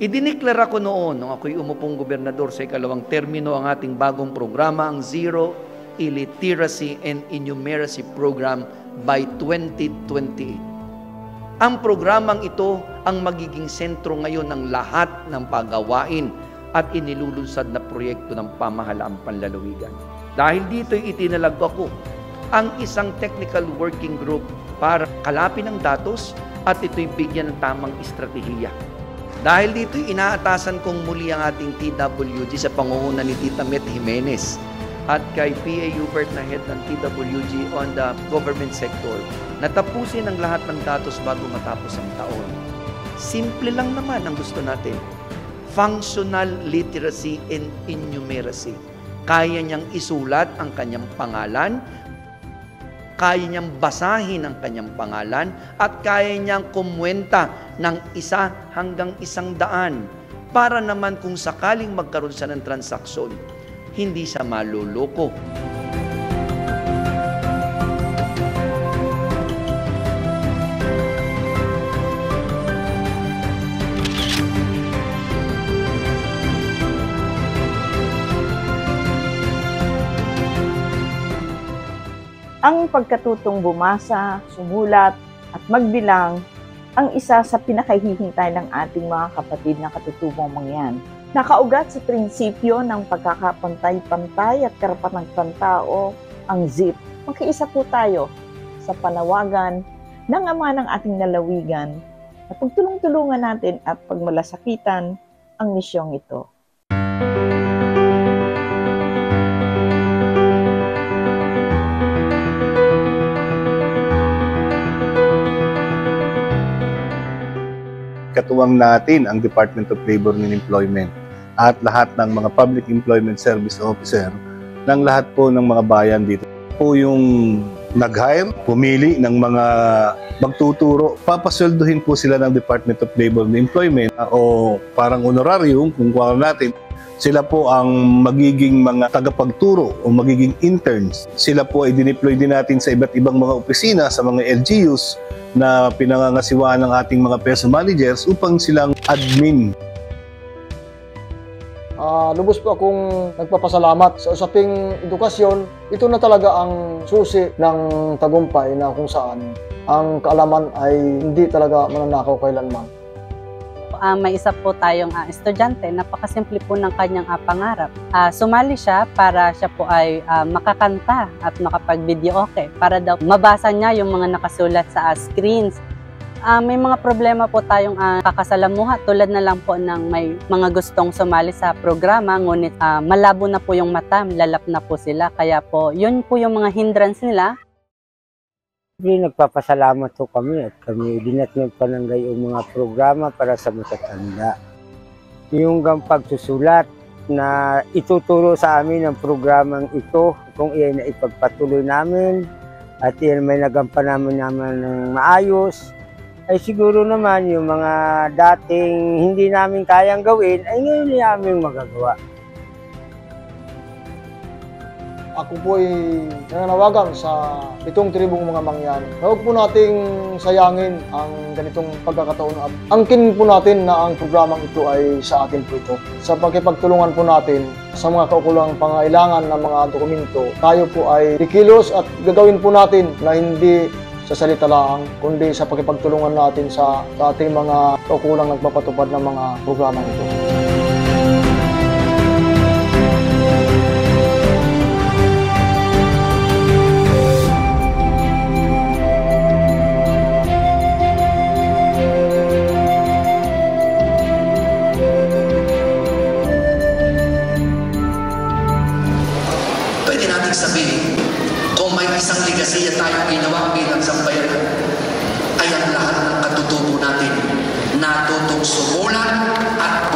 Idineklara ko noon, nung ako'y umupong gobernador sa ikalawang termino, ang ating bagong programa, ang Zero Illiteracy and Innumeracy Program by 2028. Ang programang ito ang magiging sentro ngayon ng lahat ng pagawain at inilulunsad na proyekto ng pamahalaang panlalawigan. Dahil dito'y itinalaga ko ang isang technical working group para kalapin ang datos at ito'y bigyan ng tamang estratehiya. Dahil dito'y inaatasan kong muli ang ating TWG sa pangunguna ni Tita Met Jimenez at kay P.A. Hubert na head ng TWG on the government sector na tapusin ang lahat ng datos bago matapos ang taon. Simple lang naman ang gusto natin. Functional literacy and innumeracy. Kaya niyang isulat ang kanyang pangalan, kaya niyang basahin ang kanyang pangalan, at kaya niyang kumwenta ng 1 hanggang 100 para naman kung sakaling magkaroon siya ng transaksyon, hindi siya maluloko. Ang pagkatutong bumasa, sumulat, at magbilang ang isa sa pinakahihintay ng ating mga kapatid na katutubong mangyan. Nakaugat sa prinsipyo ng pagkakapantay-pantay at karapatang pantao, ang ZIP. Magkaisa po tayo sa panawagan ng Ama ng ating lalawigan at pagtulong-tulungan natin at pagmalasakitan ang misyong ito. Katuwang natin ang Department of Labor and Employment at lahat ng mga Public Employment Service Officer ng lahat po ng mga bayan dito. Po yung nag-hire, pumili ng mga magtuturo, papasweldohin po sila ng Department of Labor and Employment o parang honorarium kung kuha natin. Sila po ang magiging mga tagapagturo o magiging interns. Sila po ay dineploy din natin sa iba't ibang mga opisina, sa mga LGUs na pinangangasiwaan ng ating mga person managers upang silang admin. Lubos po akong nagpapasalamat sa usaping edukasyon. Ito na talaga ang susi ng tagumpay na kung saan ang kaalaman ay hindi talaga mananakaw kailanman. May isa po tayong estudyante, napakasimple po ng kanyang pangarap. Sumali siya para siya po ay makakanta at makapag-video okay, para daw mabasa niya yung mga nakasulat sa screens. May mga problema po tayong kakasalamuha, tulad na lang po ng may mga gustong sumali sa programa, ngunit malabo na po yung mata, lalap na po sila, kaya po yun po yung mga hindrance nila. Nagpapasalamat po kami at kami dinatnan pa ng gayong mga programa para sa matatanda. Yung pagsusulat na ituturo sa amin ng programang ito, kung iyan na ipagpatuloy namin at iyan may nagampanan naman ng maayos, ay siguro naman yung mga dating hindi namin kayang gawin ay ngayon namin magagawa. Ako po ay nananawagan sa itong tribong mga mangyan. Huwag po nating sayangin ang ganitong pagkakataon at angkin po natin na ang programang ito ay sa atin po ito. Sa pagkipagtulungan po natin sa mga kaukulang pangailangan ng mga dokumento, tayo po ay kikilos at gagawin po natin na hindi sa salita lang, kundi sa pagkipagtulungan natin sa ating mga kaukulang nagpapatupad ng mga programang ito. Sabihin, kung may isang ligasiya tayong ginawa bilang sambayanan, ay ang lahat ng katutubo natin natutong sumulat at